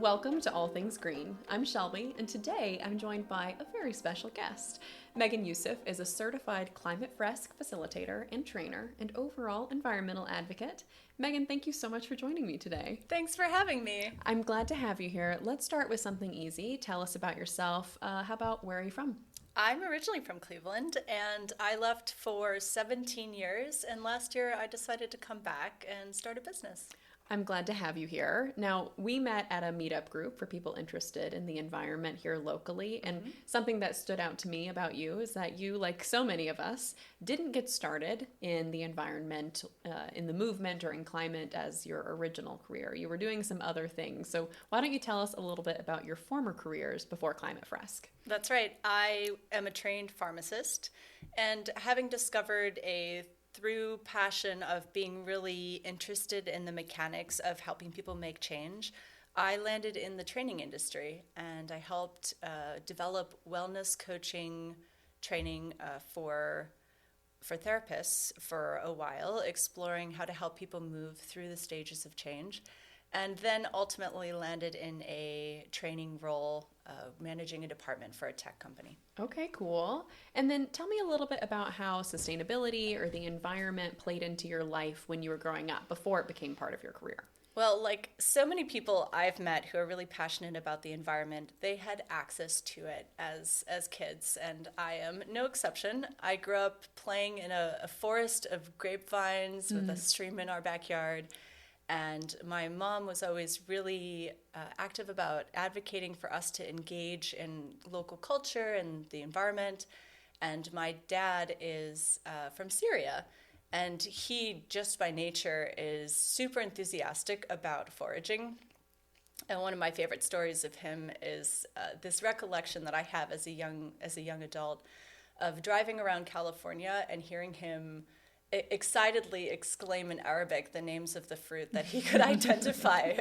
Welcome to All Things Green. I'm Shelby, and today I'm joined by a very special guest. Megan Yousef is a certified Climate Fresk facilitator and trainer and overall environmental advocate. Megan, thank you so much for joining me today. Thanks for having me. I'm glad to have you here. Let's start with something easy. Tell us about yourself. How about where are you from? I'm originally from Cleveland, and I left for 17 years, and last year I decided to come back and start a business. I'm glad to have you here. Now, we met at a meetup group for people interested in the environment here locally, and something that stood out to me about you is that you, like so many of us, didn't get started in the environment, in the movement or in climate as your original career. You were doing some other things. So why don't you tell us a little bit about your former careers before Climate Fresk? That's right. I am a trained pharmacist, and having discovered through passion of being really interested in the mechanics of helping people make change, I landed in the training industry, and I helped develop wellness coaching training for therapists for a while, exploring how to help people move through the stages of change, and then ultimately landed in a training role managing a department for a tech company. Okay, cool. And then tell me a little bit about how sustainability or the environment played into your life when you were growing up before it became part of your career. Well, like so many people I've met who are really passionate about the environment, they had access to it as kids, and I am no exception. I grew up playing in a forest of grapevines with a stream in our backyard. And my mom was always really active about advocating for us to engage in local culture and the environment. And my dad is from Syria, and he just by nature is super enthusiastic about foraging. And one of my favorite stories of him is this recollection that I have as a young adult of driving around California and hearing him excitedly exclaim in Arabic the names of the fruit that he could identify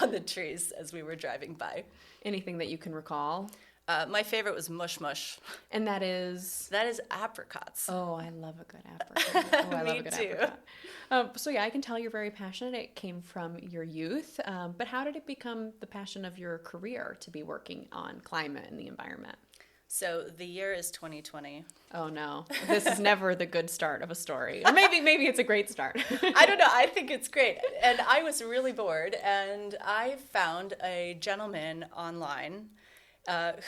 on the trees as we were driving by. Anything that you can recall? My favorite was mush mush. And that is? That is apricots. Oh, I love a good apricot. Oh, I love Me a good too. Apricot. So yeah, I can tell you're very passionate. It came from your youth. But how did it become the passion of your career to be working on climate and the environment? So the year is 2020. Oh no, this is never the good start of a story. Or maybe it's a great start. I don't know, I think it's great. And I was really bored, and I found a gentleman online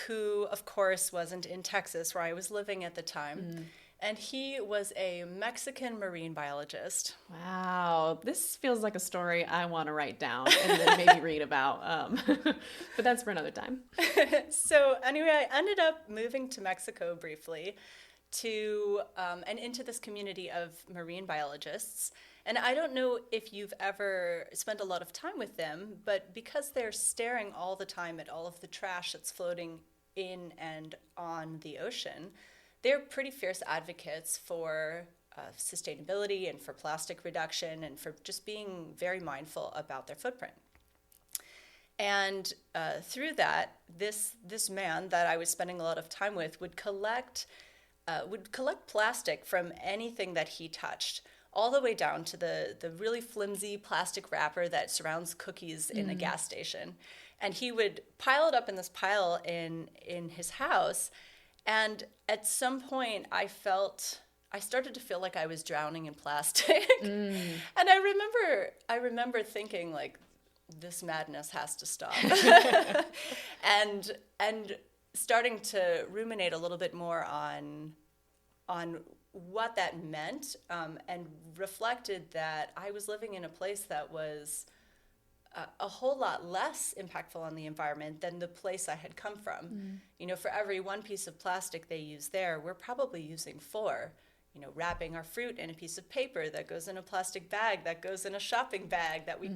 who, of course, wasn't in Texas where I was living at the time. And he was a Mexican marine biologist. Wow, this feels like a story I want to write down and then maybe read about. But that's for another time. So anyway, I ended up moving to Mexico briefly and into this community of marine biologists. And I don't know if you've ever spent a lot of time with them, but because they're staring all the time at all of the trash that's floating in and on the ocean, they're pretty fierce advocates for sustainability and for plastic reduction and for just being very mindful about their footprint. And through that, this man that I was spending a lot of time with would collect plastic from anything that he touched, all the way down to the really flimsy plastic wrapper that surrounds cookies in a gas station. And he would pile it up in this pile in his house. And at some point, I started to feel like I was drowning in plastic. And I remember thinking, like, this madness has to stop. and starting to ruminate a little bit more on what that meant, and reflected that I was living in a place that was a whole lot less impactful on the environment than the place I had come from. You know, for every one piece of plastic they use there, we're probably using 4. You know, wrapping our fruit in a piece of paper that goes in a plastic bag, that goes in a shopping bag that we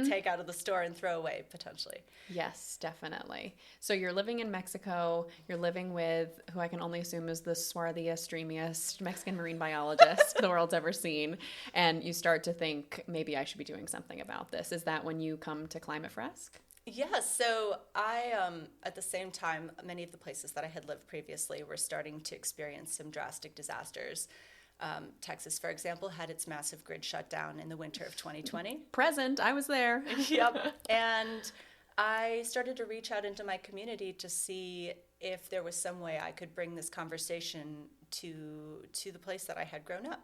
take out of the store and throw away, potentially. Yes, definitely. So you're living in Mexico, you're living with who I can only assume is the swarthiest, dreamiest Mexican marine biologist the world's ever seen, and you start to think, maybe I should be doing something about this. Is that when you come to Climate Fresk? Yes, so I, at the same time, many of the places that I had lived previously were starting to experience some drastic disasters. Texas, for example, had its massive grid shutdown in the winter of 2020. Present, I was there. Yep. And I started to reach out into my community to see if there was some way I could bring this conversation to the place that I had grown up.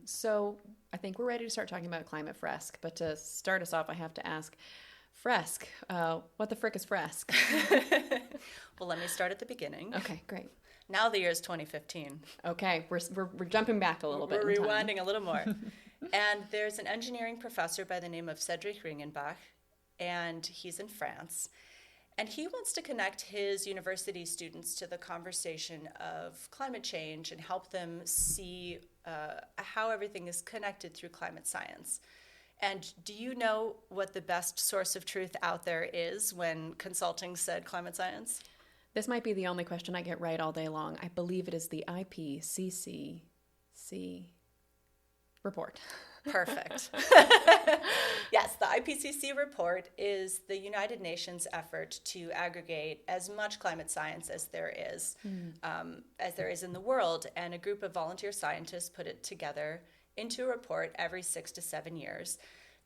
So I think we're ready to start talking about Climate Fresk. But to start us off, I have to ask, Fresk, what the frick is Fresk? Well, let me start at the beginning. Okay, great. Now the year is 2015. Okay, we're jumping back a little bit. We're rewinding a little more. And there's an engineering professor by the name of Cedric Ringenbach, and he's in France. And he wants to connect his university students to the conversation of climate change and help them see how everything is connected through climate science. And do you know what the best source of truth out there is when consulting said climate science? This might be the only question I get right all day long. I believe it is the IPCC report. Perfect. Yes, the IPCC report is the United Nations effort to aggregate as much climate science as there is in the world, and a group of volunteer scientists put it together into a report every 6 to 7 years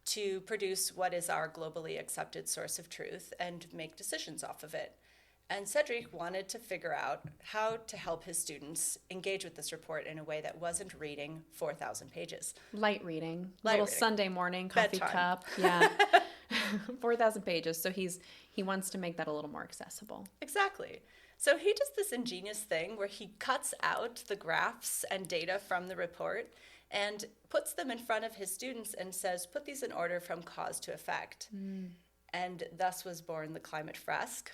to produce what is our globally accepted source of truth and make decisions off of it. And Cedric wanted to figure out how to help his students engage with this report in a way that wasn't reading 4,000 pages. Light reading. Light little reading. Sunday morning coffee Bedtime. cup. Yeah. 4,000 pages. So he wants to make that a little more accessible. Exactly. So he does this ingenious thing where he cuts out the graphs and data from the report and puts them in front of his students and says, put these in order from cause to effect. And thus was born the Climate Fresk,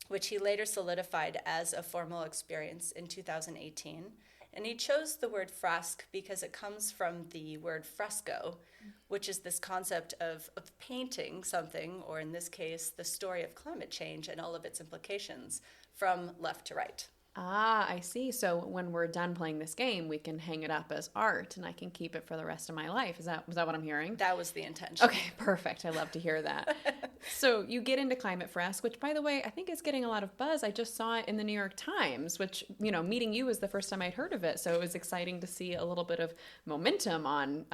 which he later solidified as a formal experience in 2018. And he chose the word fresk because it comes from the word fresco, which is this concept of painting something, or in this case, the story of climate change and all of its implications, from left to right. Ah, I see. So when we're done playing this game, we can hang it up as art and I can keep it for the rest of my life. Was that what I'm hearing? That was the intention. Okay, perfect. I love to hear that. So you get into Climate Fresk, which, by the way, I think is getting a lot of buzz. I just saw it in the New York Times, which, meeting you was the first time I'd heard of it. So it was exciting to see a little bit of momentum on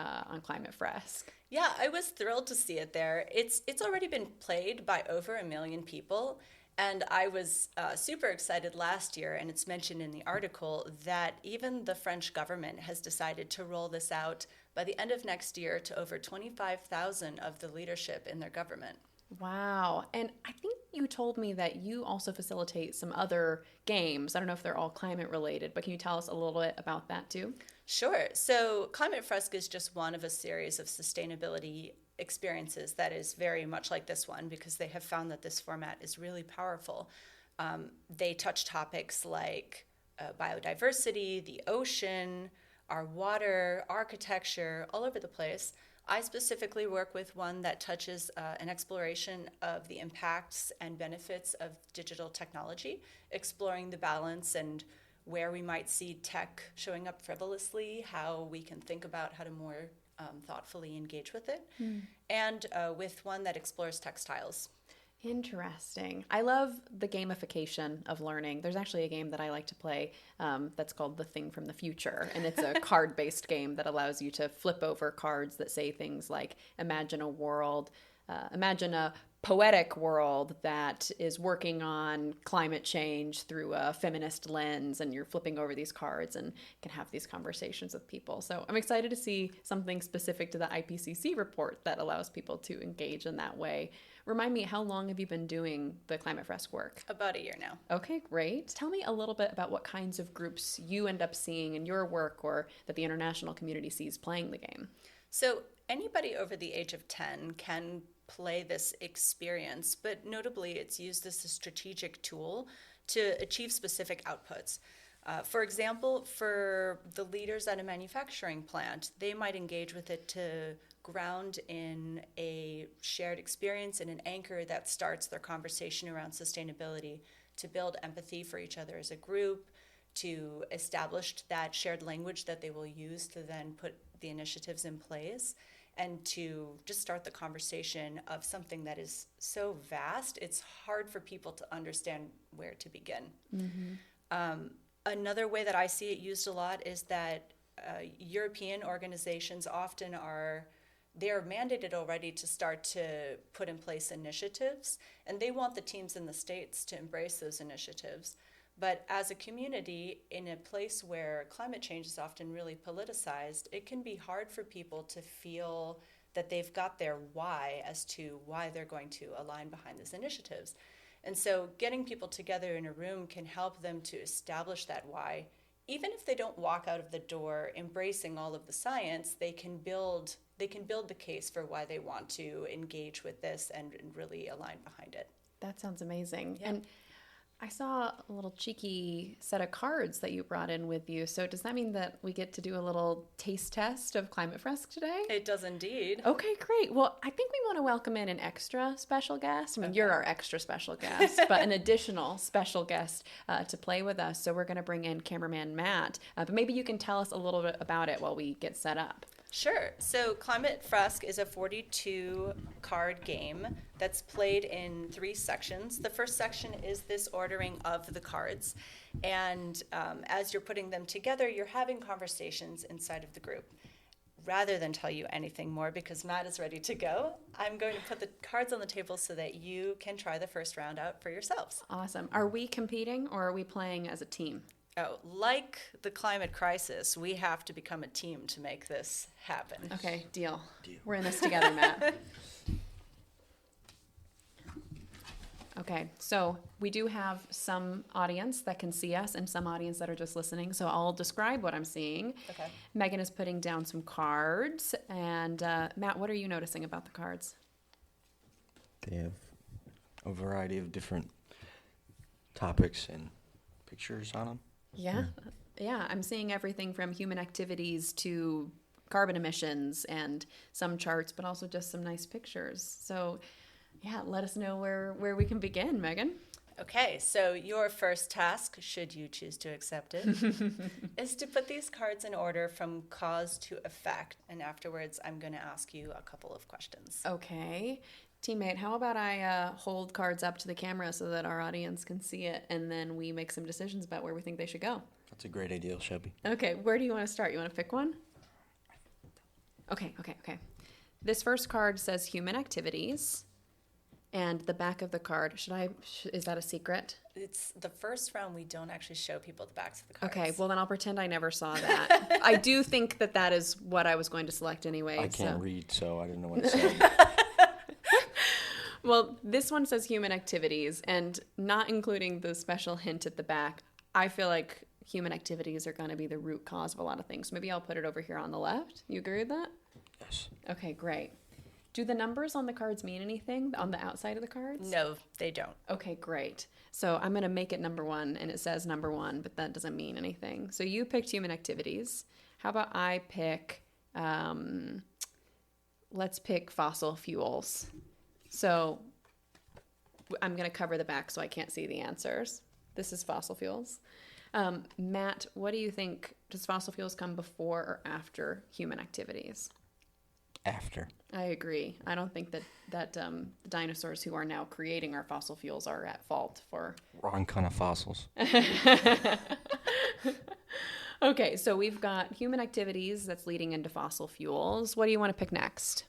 Climate Fresk. Yeah, I was thrilled to see it there. It's already been played by over 1 million people. And I was super excited last year, and it's mentioned in the article, that even the French government has decided to roll this out by the end of next year to over 25,000 of the leadership in their government. Wow. And I think you told me that you also facilitate some other games. I don't know if they're all climate related, but can you tell us a little bit about that too? Sure. So Climate Fresk is just one of a series of sustainability experiences that is very much like this one, because they have found that this format is really powerful. They touch topics like biodiversity, the ocean, our water, architecture, all over the place. I specifically work with one that touches an exploration of the impacts and benefits of digital technology, exploring the balance and where we might see tech showing up frivolously, how we can think about how to more thoughtfully engage with it, and with one that explores textiles. Interesting. I love the gamification of learning. There's actually a game that I like to play that's called The Thing from the Future, and it's a card-based game that allows you to flip over cards that say things like, imagine a poetic world that is working on climate change through a feminist lens, and you're flipping over these cards and can have these conversations with people. So I'm excited to see something specific to the IPCC report that allows people to engage in that way. Remind me, how long have you been doing the Climate Fresk work? About a year now. Okay, great. Tell me a little bit about what kinds of groups you end up seeing in your work, or that the international community sees playing the game. So anybody over the age of 10 can play this experience, but notably it's used as a strategic tool to achieve specific outputs. For example, for the leaders at a manufacturing plant, they might engage with it to ground in a shared experience and an anchor that starts their conversation around sustainability, to build empathy for each other as a group, to establish that shared language that they will use to then put the initiatives in place, and to just start the conversation of something that is so vast, it's hard for people to understand where to begin. Another way that I see it used a lot is that European organizations often are they're mandated already to start to put in place initiatives, and they want the teams in the states to embrace those initiatives. But as a community, in a place where climate change is often really politicized, it can be hard for people to feel that they've got their why as to why they're going to align behind these initiatives. And so getting people together in a room can help them to establish that why. Even if they don't walk out of the door embracing all of the science, they can build the case for why they want to engage with this and really align behind it. That sounds amazing. Yeah. And I saw a little cheeky set of cards that you brought in with you. So does that mean that we get to do a little taste test of Climate Fresk today? It does indeed. Okay, great. Well, I think we want to welcome in an extra special guest. I mean, you're our extra special guest, but an additional special guest to play with us. So we're going to bring in cameraman Matt. But maybe you can tell us a little bit about it while we get set up. Sure. So Climate Fresk is a 42-card game that's played in 3 sections. The first section is this ordering of the cards. And as you're putting them together, you're having conversations inside of the group. Rather than tell you anything more, because Matt is ready to go, I'm going to put the cards on the table so that you can try the first round out for yourselves. Awesome. Are we competing or are we playing as a team? Oh, like the climate crisis, we have to become a team to make this happen. Okay, deal. We're in this together, Matt. Okay, so we do have some audience that can see us and some audience that are just listening. So I'll describe what I'm seeing. Okay. Megan is putting down some cards. And Matt, what are you noticing about the cards? They have a variety of different topics and pictures on them. Yeah. Yeah, I'm seeing everything from human activities to carbon emissions and some charts, but also just some nice pictures. So yeah, let us know where we can begin, Megan. Okay, so your first task, should you choose to accept it, is to put these cards in order from cause to effect. And afterwards, I'm going to ask you a couple of questions. Okay. Teammate, how about I hold cards up to the camera so that our audience can see it, and then we make some decisions about where we think they should go? That's a great idea, Shelby. Okay, where do you want to start? You want to pick one? Okay. This first card says human activities, and the back of the card, is that a secret? It's the first round, we don't actually show people the backs of the cards. Okay, well then I'll pretend I never saw that. I do think that is what I was going to select anyway. I can't read, so I didn't know what to say. Well, this one says human activities, and not including the special hint at the back, I feel like human activities are going to be the root cause of a lot of things. Maybe I'll put it over here on the left. You agree with that? Yes. Okay, great. Do the numbers on the cards mean anything on the outside of the cards? No, they don't. Okay, great. So I'm going to make it number 1, and it says number 1, but that doesn't mean anything. So you picked human activities. How about I pick, let's pick fossil fuels. So I'm going to cover the back so I can't see the answers. This is fossil fuels. Matt, what do you think? Does fossil fuels come before or after human activities? After. I agree. I don't think that the dinosaurs who are now creating our fossil fuels are at fault for... Wrong kind of fossils. Okay, so we've got human activities that's leading into fossil fuels. What do you want to pick next?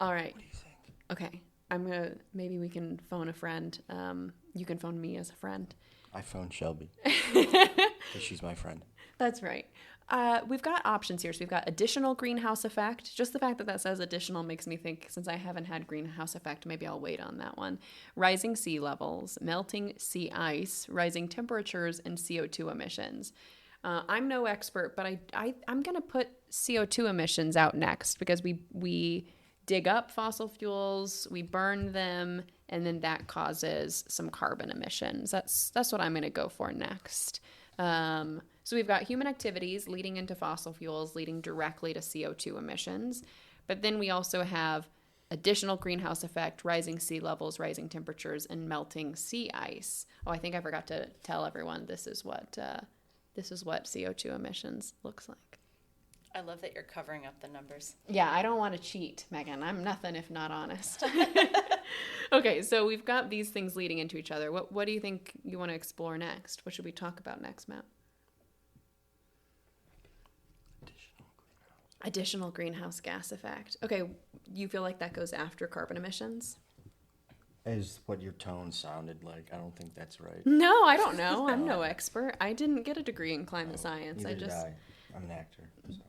All right. What do you think? Okay. Maybe we can phone a friend. You can phone me as a friend. I phoned Shelby. Because she's my friend. That's right. We've got options here. So we've got additional greenhouse effect. Just the fact that says additional makes me think, since I haven't had greenhouse effect, maybe I'll wait on that one. Rising sea levels, melting sea ice, rising temperatures, and CO2 emissions. I'm no expert, but I'm going to put CO2 emissions out next because we dig up fossil fuels, we burn them, and then that causes some carbon emissions. That's what I'm going to go for next. So we've got human activities leading into fossil fuels, leading directly to CO2 emissions. But then we also have additional greenhouse effect, rising sea levels, rising temperatures, and melting sea ice. Oh, I think I forgot to tell everyone this is what CO2 emissions looks like. I love that you're covering up the numbers. Yeah, I don't want to cheat, Megan. I'm nothing if not honest. Okay, so we've got these things leading into each other. What do you think you want to explore next? What should we talk about next, Matt? Additional greenhouse gas effect. Okay, you feel like that goes after carbon emissions? Is what your tone sounded like. I don't think that's right. No, I don't know. I'm no expert. I didn't get a degree in climate science. Neither did I. I'm an actor. So.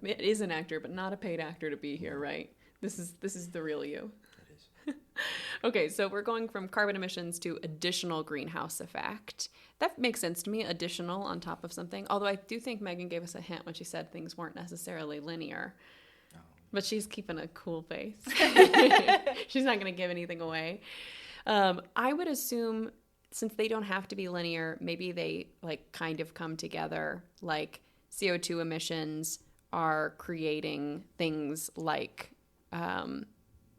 It is an actor, but not a paid actor to be here, right? This is the real you. It is. Okay, so we're going from carbon emissions to additional greenhouse effect. That makes sense to me, additional on top of something. Although I do think Megan gave us a hint when she said things weren't necessarily linear. No. But she's keeping a cool face. She's not going to give anything away. I would assume, since they don't have to be linear, maybe they like kind of come together. Like CO2 emissions are creating things like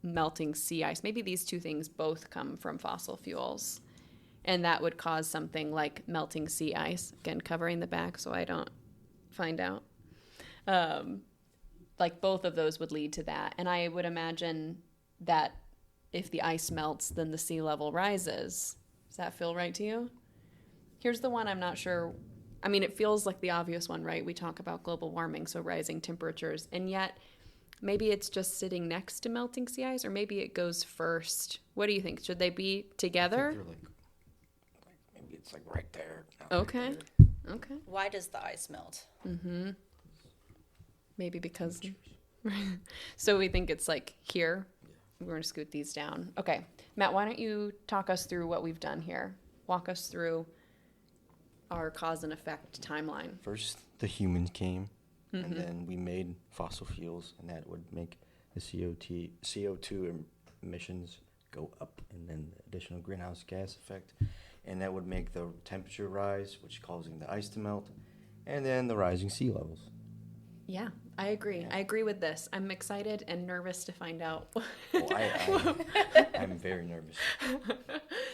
melting sea ice. Maybe these two things both come from fossil fuels. And that would cause something like melting sea ice. Again, covering the back so I don't find out. Like both of those would lead to that. And I would imagine that if the ice melts, then the sea level rises. Does that feel right to you? Here's the one I'm not sure. I mean, it feels like the obvious one, right? We talk about global warming, so rising temperatures. And yet, maybe it's just sitting next to melting sea ice, or maybe it goes first. What do you think? Should they be together? I think they're like maybe it's like right there. Okay. Right there. Okay. Why does the ice melt? Mm-hmm. Maybe because... So we think it's like here. We're going to scoot these down. Okay. Matt, why don't you talk us through what we've done here? Walk us through our cause and effect timeline. First, the humans came, and then we made fossil fuels, and that would make the CO2 emissions go up, and then the additional greenhouse gas effect, and that would make the temperature rise, which is causing the ice to melt, and then the rising sea levels. Yeah, I agree. Yeah. I agree with this. I'm excited and nervous to find out. I'm very nervous.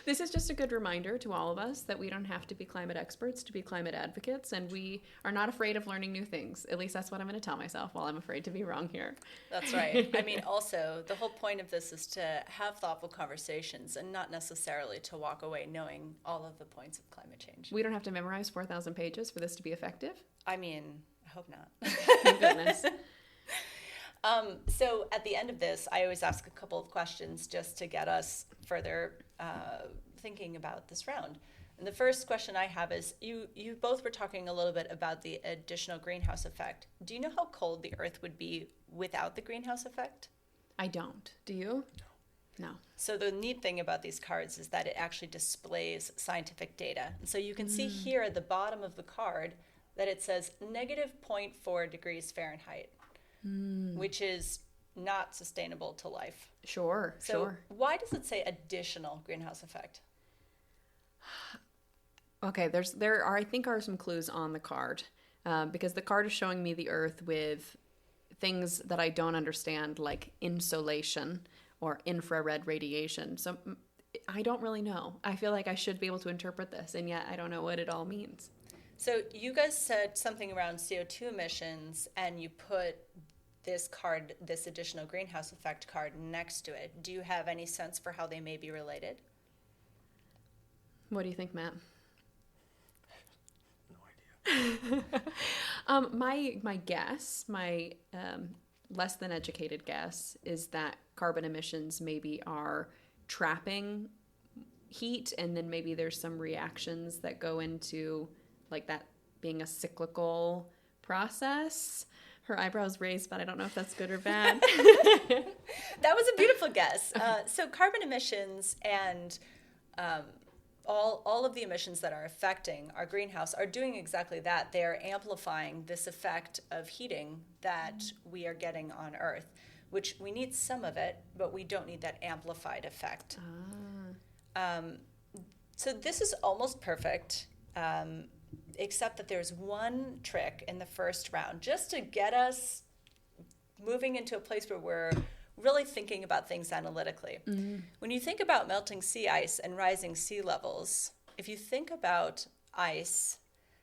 This is just a good reminder to all of us that we don't have to be climate experts to be climate advocates, and we are not afraid of learning new things. At least that's what I'm going to tell myself while I'm afraid to be wrong here. That's right. I mean, also, the whole point of this is to have thoughtful conversations and not necessarily to walk away knowing all of the points of climate change. We don't have to memorize 4,000 pages for this to be effective. I mean, I hope not. Thank goodness. So at the end of this, I always ask a couple of questions just to get us further thinking about this round. And the first question I have is, you both were talking a little bit about the additional greenhouse effect. Do you know how cold the Earth would be without the greenhouse effect? I don't. Do you? No. So the neat thing about these cards is that it actually displays scientific data. And so you can see here at the bottom of the card that it says -0.4 degrees Fahrenheit, which is not sustainable to life. Sure, So sure. why does it say additional greenhouse effect? Okay, there are, I think, are some clues on the card, because the card is showing me the Earth with things that I don't understand, like insolation or infrared radiation. So I don't really know. I feel like I should be able to interpret this, and yet I don't know what it all means. So you guys said something around CO2 emissions, and you put this card, this additional greenhouse effect card, next to it. Do you have any sense for how they may be related? What do you think, Matt? No idea. My guess, my less than educated guess, is that carbon emissions maybe are trapping heat, and then maybe there's some reactions that go into like that being a cyclical process. Her eyebrows raised, but I don't know if that's good or bad. That was a beautiful guess. So carbon emissions and all of the emissions that are affecting our greenhouse are doing exactly that. They are amplifying this effect of heating that we are getting on Earth, which we need some of it, but we don't need that amplified effect. So this is almost perfect, except that there's one trick in the first round, just to get us moving into a place where we're really thinking about things analytically. When you think about melting sea ice and rising sea levels, if you think about ice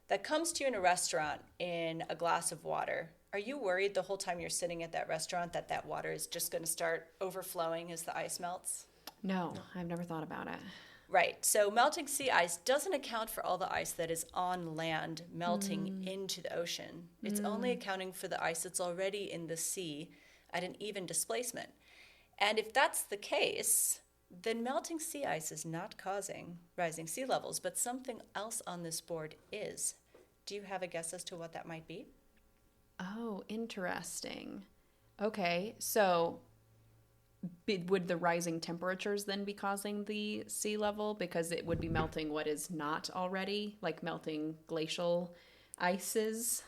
that comes to you in a restaurant in a glass of water, are you worried the whole time you're sitting at that restaurant that that water is just going to start overflowing as the ice melts? No, I've never thought about it. Right. So melting sea ice doesn't account for all the ice that is on land melting into the ocean. It's only accounting for the ice that's already in the sea at an even displacement. And if that's the case, then melting sea ice is not causing rising sea levels, but something else on this board is. Do you have a guess as to what that might be? Oh, interesting. Okay, so would the rising temperatures then be causing the sea level? Because it would be melting what is not already, like melting glacial ices?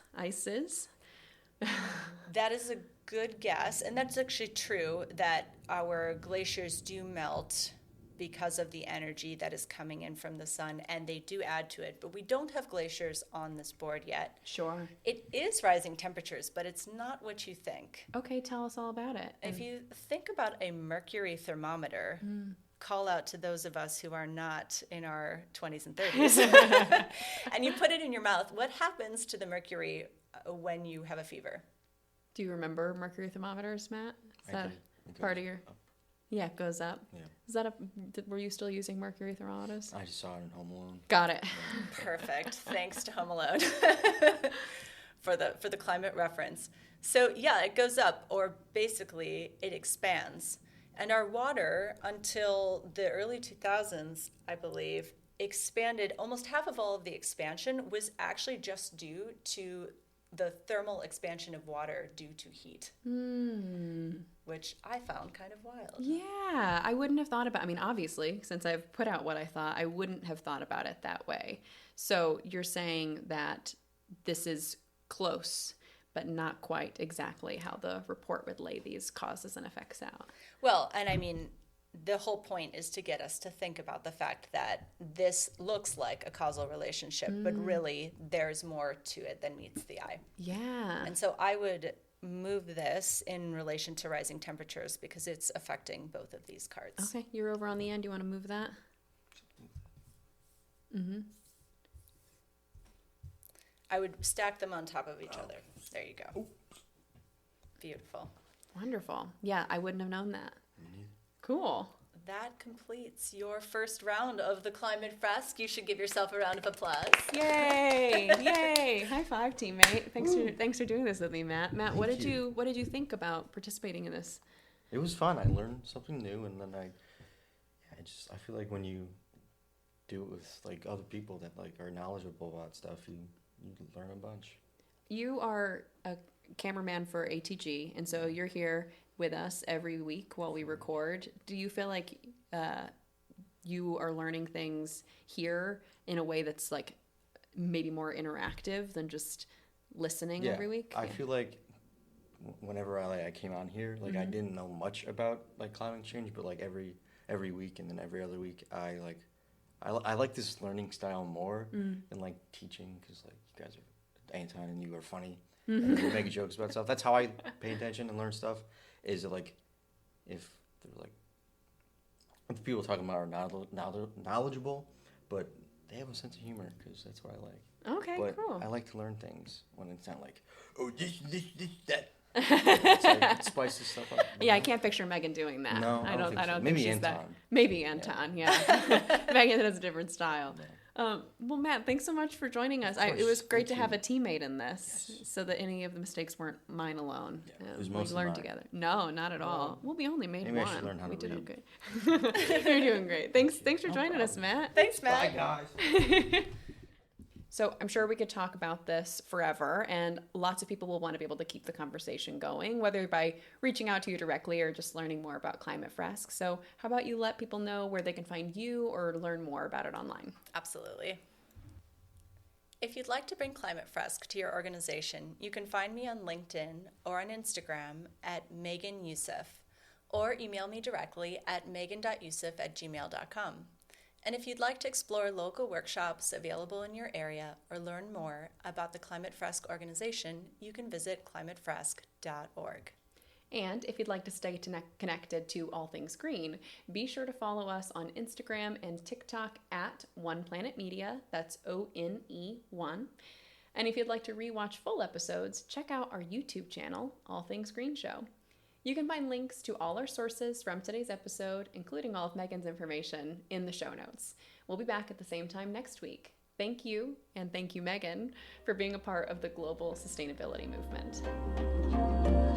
That is a good guess, and that's actually true that our glaciers do melt because of the energy that is coming in from the sun, and they do add to it. But we don't have glaciers on this board yet. Sure. It is rising temperatures, but it's not what you think. Okay, tell us all about it. If you think about a mercury thermometer, call out to those of us who are not in our 20s and 30s, and you put it in your mouth, what happens to the mercury when you have a fever? Do you remember mercury thermometers, Matt? Is that part of your... Up. Yeah, it goes up. Yeah. Is that were you still using mercury thermometers? I just saw it in Home Alone. Got it. Perfect. Thanks to Home Alone for the climate reference. So yeah, it goes up, or basically it expands. And our water, until the early 2000s, I believe, expanded. Almost half of all of the expansion was actually just due to the thermal expansion of water due to heat, which I found kind of wild. Yeah, I wouldn't have thought about, I mean, obviously, since I've put out what I thought, I wouldn't have thought about it that way. So you're saying that this is close, but not quite exactly how the report would lay these causes and effects out. Well, and I mean, the whole point is to get us to think about the fact that this looks like a causal relationship, but really there's more to it than meets the eye. Yeah. And so I would move this in relation to rising temperatures because it's affecting both of these cards. Okay, you're over on the end. You want to move that? I would stack them on top of each other. There you go. Beautiful. Wonderful. Yeah, I wouldn't have known that. Cool. That completes your first round of the Climate Fresk. You should give yourself a round of applause. Yay! Yay! High five, teammate. Thanks for doing this with me, Matt. Matt, what did you think about participating in this? It was fun. I learned something new, and then I feel like when you do it with like other people that like are knowledgeable about stuff, you learn a bunch. You are a cameraman for ATG, and so you're here with us every week while we record. Do you feel like you are learning things here in a way that's like maybe more interactive than just listening every week? I feel like whenever I came on here, like I didn't know much about like climate change, but like every week and then every other week, I like this learning style more than like teaching, because like you guys are Anton and you are funny and you make jokes about stuff. That's how I pay attention and learn stuff. Is it like if they're like if people talking about are knowledgeable, but they have a sense of humor, because that's what I like. Okay, but cool. I like to learn things when it's not like, oh, this, that. It's like it spices stuff up. Yeah, I can't picture Megan doing that. No, I don't think so. think Maybe she's Anton. that. Maybe Anton, yeah. Megan has a different style. Yeah. Well, Matt, thanks so much for joining us. It was great to have a teammate in this, so that any of the mistakes weren't mine alone. Yeah, it was we mostly learned mine. together. No, not at all. Well, we only made Maybe one. I should learn how to we did read. okay. You're doing great. Thanks for joining us, Matt. Thanks, Matt. Bye, guys. So I'm sure we could talk about this forever, and lots of people will want to be able to keep the conversation going, whether by reaching out to you directly or just learning more about Climate Fresk. So how about you let people know where they can find you or learn more about it online? Absolutely. If you'd like to bring Climate Fresk to your organization, you can find me on LinkedIn or on Instagram at Megan Yousef, or email me directly at megan.yousef@gmail.com. And if you'd like to explore local workshops available in your area or learn more about the Climate Fresk organization, you can visit climatefresk.org. And if you'd like to stay connected to all things green, be sure to follow us on Instagram and TikTok at One Planet Media. That's ONE1. And if you'd like to rewatch full episodes, check out our YouTube channel, All Things Green Show. You can find links to all our sources from today's episode, including all of Megan's information, in the show notes. We'll be back at the same time next week. Thank you, and thank you, Megan, for being a part of the global sustainability movement.